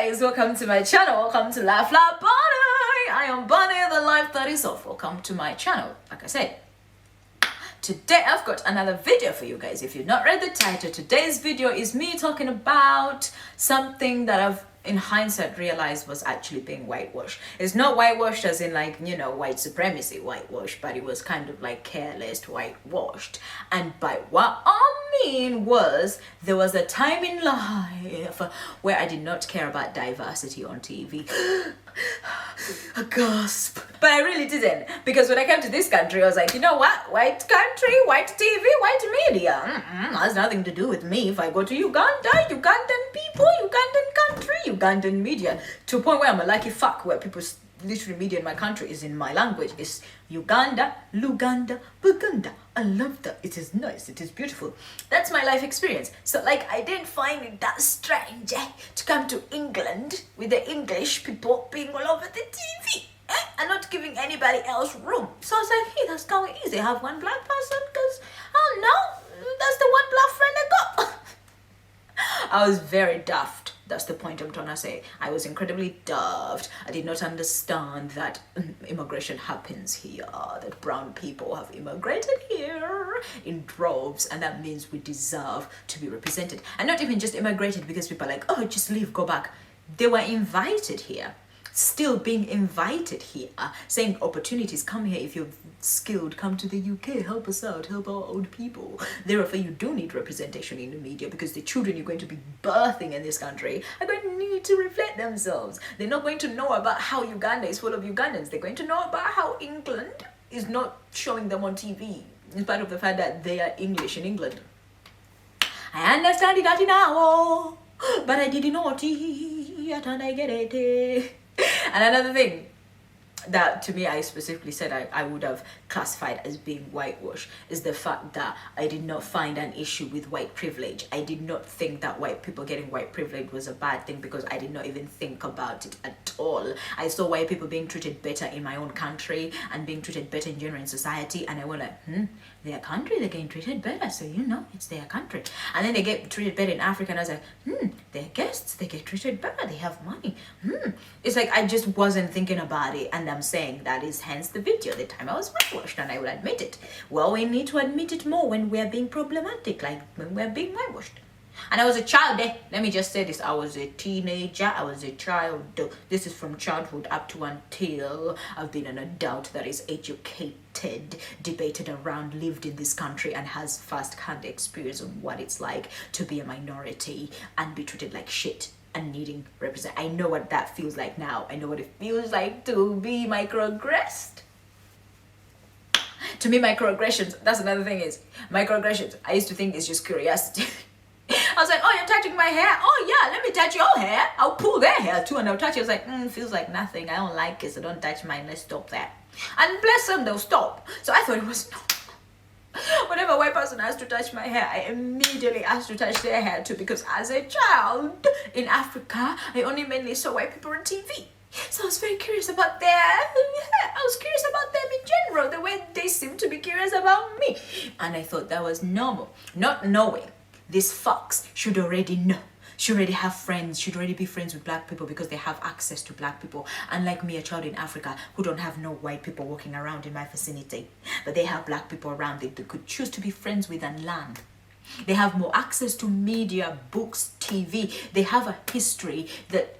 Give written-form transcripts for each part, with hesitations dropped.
guys, welcome to my channel. Welcome to Laugh Laugh Bonnie. I am Bonnie, the life that is off. Welcome to my channel. Like I said, today I've got another video for you guys. If you've not read the title, today's video is me talking about something that I've in hindsight realized was actually being whitewashed. It's not whitewashed as in like, you know, white supremacy whitewashed, but it was kind of like careless whitewashed. And by what I mean was, there was a time in life where I did not care about diversity on TV. A gasp. But I really didn't, because when I came to this country, I was like, you know what? White country, white TV, white media. Has nothing to do with me. If I go to Uganda, Ugandan people, Ugandan country, Ugandan media. To a point where I'm a lucky fuck where people literally media in my country is in my language. It's Uganda, Luganda, Buganda. I love that. It is nice. It is beautiful. That's my life experience. So like, I didn't find it that strange to come to England with the English people being all over the TV and not giving anybody else room. So I was like, hey, that's kind of easy. I have one black person because, oh no, that's the one black friend I got. I was very daft. That's the point I'm trying to say. I was incredibly daft. I did not understand that immigration happens here, that brown people have immigrated here in droves, and that means we deserve to be represented. And not even just immigrated because people are like, oh, just leave, go back. They were invited here. Still being invited here, saying opportunities, come here if you're skilled, come to the UK, help us out, help our old people. Therefore, you do need representation in the media because the children you're going to be birthing in this country are going to need to reflect themselves. They're not going to know about how Uganda is full of Ugandans. They're going to know about how England is not showing them on TV, in spite of the fact that they are English in England. I understand that now, but I didn't know it, and I get it. And another thing that to me I specifically said I would have classified as being whitewash is the fact that I did not find an issue with white privilege. I did not think that white people getting white privilege was a bad thing because I did not even think about it at all. I saw white people being treated better in my own country and being treated better in general in society, and I went like, their country, they're getting treated better, so you know, it's their country. And then they get treated better in Africa, and I was like, they're guests, they get treated better, they have money. It's like I just wasn't thinking about it, and I'm saying that is hence the video, the time I was whitewashed, and I will admit it. Well, we need to admit it more when we're being problematic, like when we're being whitewashed. And I was a child there. Let me just say this. I was a teenager. I was a child. This is from childhood up to until I've been an adult that is educated, debated around, lived in this country, and has first-hand experience on what it's like to be a minority and be treated like shit and needing represent. I know what that feels like now. I know what it feels like to be microaggressed. To me, microaggressions, that's another thing is, microaggressions, I used to think it's just curiosity. I was like, oh, you're touching my hair? Oh yeah, let me touch your hair. I'll pull their hair too and I'll touch it. I was like, feels like nothing. I don't like it, so don't touch mine. Let's stop that. And bless them, they'll stop. So I thought it was whenever a white person has to touch my hair, I immediately asked to touch their hair too, because as a child in Africa, I only mainly saw white people on TV. So I was very curious about their hair. I was curious about them in general, the way they seemed to be curious about me. And I thought that was normal. Not knowing these fucks should already know, should already have friends, should already be friends with black people because they have access to black people. Unlike me, a child in Africa who don't have no white people walking around in my vicinity, but they have black people around that they could choose to be friends with and learn. They have more access to media, books, TV. They have a history that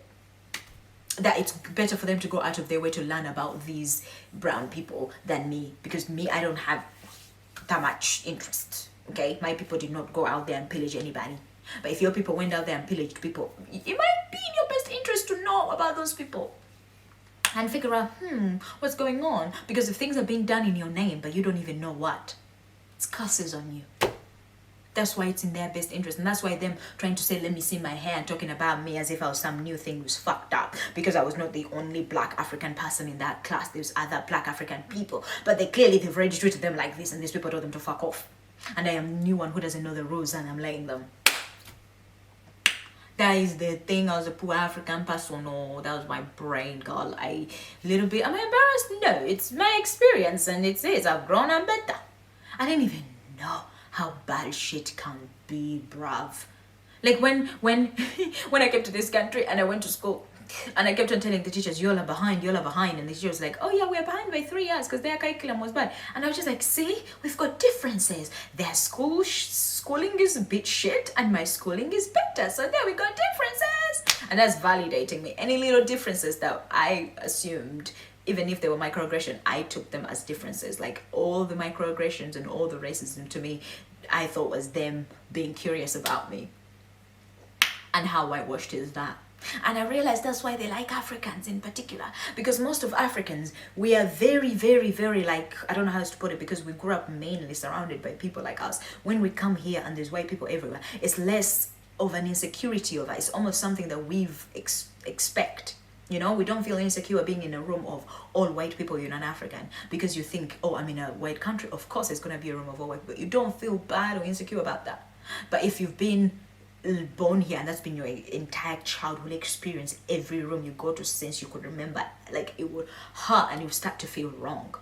it's better for them to go out of their way to learn about these brown people than me, because me, I don't have that much interest. Okay, my people did not go out there and pillage anybody. But if your people went out there and pillaged people, it might be in your best interest to know about those people and figure out, what's going on? Because if things are being done in your name, but you don't even know what, it's curses on you. That's why it's in their best interest. And that's why them trying to say, let me see my hair, and talking about me as if I was some new thing was fucked up. Because I was not the only black African person in that class. There's other black African people. But they've already treated them like this, and these people told them to fuck off. And I am the new one who doesn't know the rules, and I'm laying them. That is the thing. I was a poor African person. Oh, that was my brain, girl. Am I embarrassed? No, it's my experience, and it is. I've grown and better. I didn't even know how bad shit can be, bruv. Like when when I came to this country and I went to school, and I kept on telling the teachers, y'all are behind, y'all are behind. And the teacher was like, oh yeah, we're behind by 3 years because their curriculum was bad. And I was just like, see, we've got differences. Their schooling is a bit shit and my schooling is better. So there we got differences. And that's validating me. Any little differences that I assumed, even if they were microaggression, I took them as differences. Like all the microaggressions and all the racism to me, I thought was them being curious about me. And how whitewashed is that? And I realized that's why they like Africans in particular, because most of Africans, we are very, very, very, like, I don't know how else to put it, because we grew up mainly surrounded by people like us. When we come here and there's white people everywhere, it's less of an insecurity of us. It's almost something that we've expect. You know, we don't feel insecure being in a room of all white people. You're an African because you think, oh, I'm in a white country. Of course, it's going to be a room of all white people. You don't feel bad or insecure about that. But if you've been born here and that's been your entire childhood experience, every room you go to since you could remember, like, it would hurt and you start to feel wrong.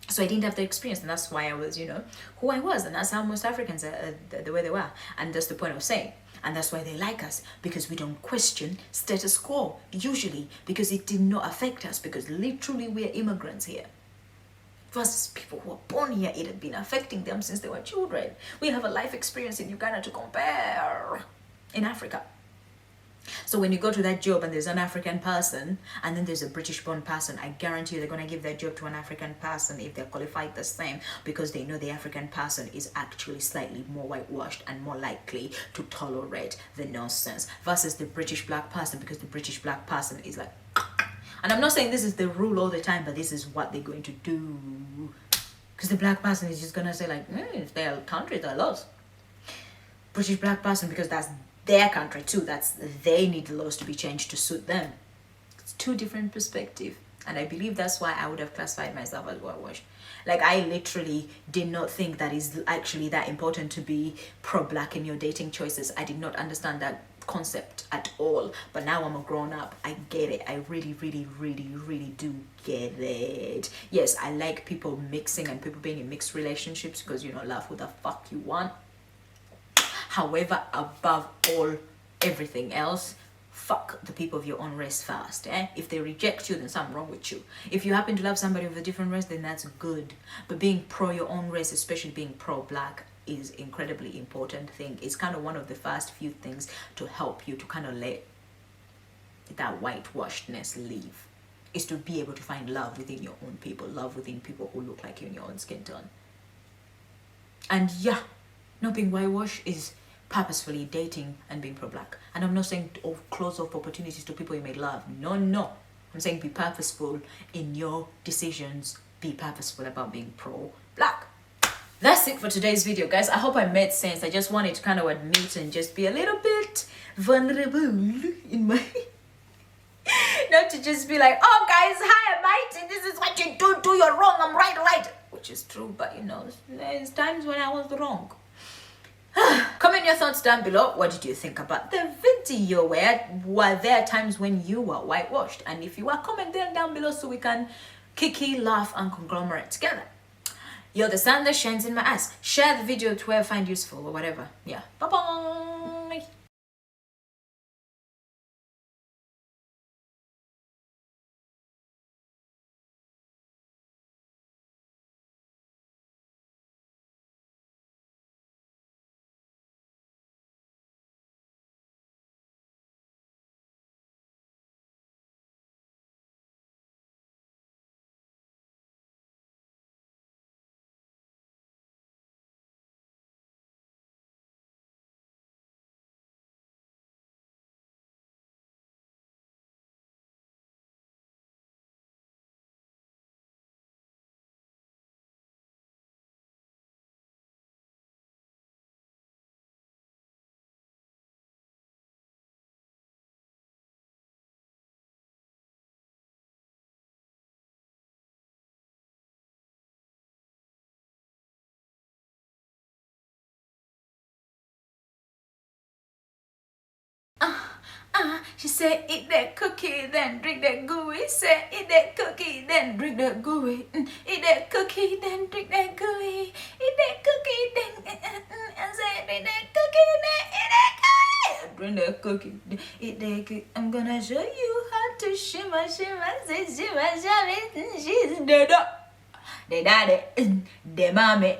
So I didn't have the experience, and that's why I was, you know, who I was, and that's how most Africans are, the way they were. And that's the point I was saying. And that's why they like us, because we don't question status quo, usually, because it did not affect us, because literally we're immigrants here. Versus people who are born here, it had been affecting them since they were children. We have a life experience in Uganda to compare in Africa. So when you go to that job and there's an African person and then there's a British born person, I guarantee you they're going to give that job to an African person if they're qualified the same, because they know the African person is actually slightly more whitewashed and more likely to tolerate the nonsense versus the British black person, because the British black person is like, and I'm not saying this is the rule all the time, but this is what they're going to do. Because the black person is just going to say like, it's their country, their laws. British black person, because that's their country too. They need the laws to be changed to suit them. It's two different perspectives. And I believe that's why I would have classified myself as whitewashed. Like, I literally did not think that is actually that important to be pro-black in your dating choices. I did not understand that concept at all. But now I'm a grown up, I get it. I really, really, really, really do get it. Yes, I like people mixing and people being in mixed relationships because, you know, love who the fuck you want. However, above all, everything else, fuck the people of your own race first. If they reject you, then something wrong with you. If you happen to love somebody of a different race, then that's good. But being pro your own race, especially being pro-black, is incredibly important thing. It's kind of one of the first few things to help you to kind of let that whitewashedness leave. Is to be able to find love within your own people, love within people who look like you in your own skin tone. And yeah, not being whitewashed is purposefully dating and being pro-black. And I'm not saying close off opportunities to people you may love. No. I'm saying be purposeful in your decisions. Be purposeful about being pro-black. That's it for today's video, guys. I hope I made sense. I just wanted to kind of admit and just be a little bit vulnerable in my... Not to just be like, oh guys, hi, mate, this is what you do, you're wrong, I'm right. Which is true, but you know, there's times when I was wrong. Comment your thoughts down below. What did you think about the video? Were there times when you were whitewashed? And if you are, comment them down below so we can kiki, laugh, and conglomerate together. You're the sun that shines in my ass. Share the video to where I find useful or whatever. Yeah. Bye-bye. She said, eat that cookie, then drink that gooey. Said, eat that cookie, then drink that gooey. Eat that cookie, then drink that gooey. Eat that cookie, then... I said, drink that cookie, then eat that gooey. Bring the cookie. Eat the cookie. I'm gonna show you how to shimmer, shimmer, say shimmer, shimmer. She's the dog. The daddy, the mommy,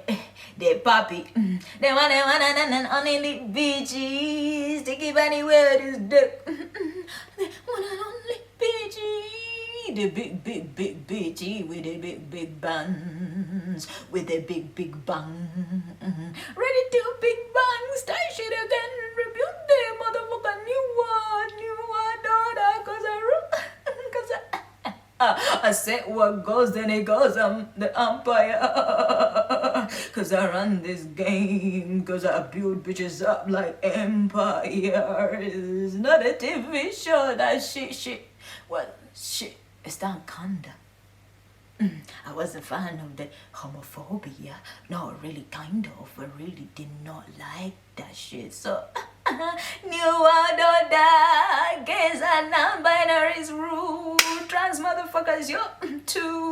the puppy, the one and only bitches. They keep anywhere this dick. The one and only bitchy. The big bitchy with the big buns. With the big bang. Ready to big bang. Start shit again. Rebuke the motherfucker. New one, daughter. I said what goes, then it goes. I'm the umpire. Cause I run this game. Cause I build bitches up like empires. Not a TV show. That shit. Well, shit. It's down kinda. I wasn't a fan of the homophobia. No, really kind of. I really did not like that shit. So, new world order. Gays and non-binaries rule. Trans motherfuckers, yo, too.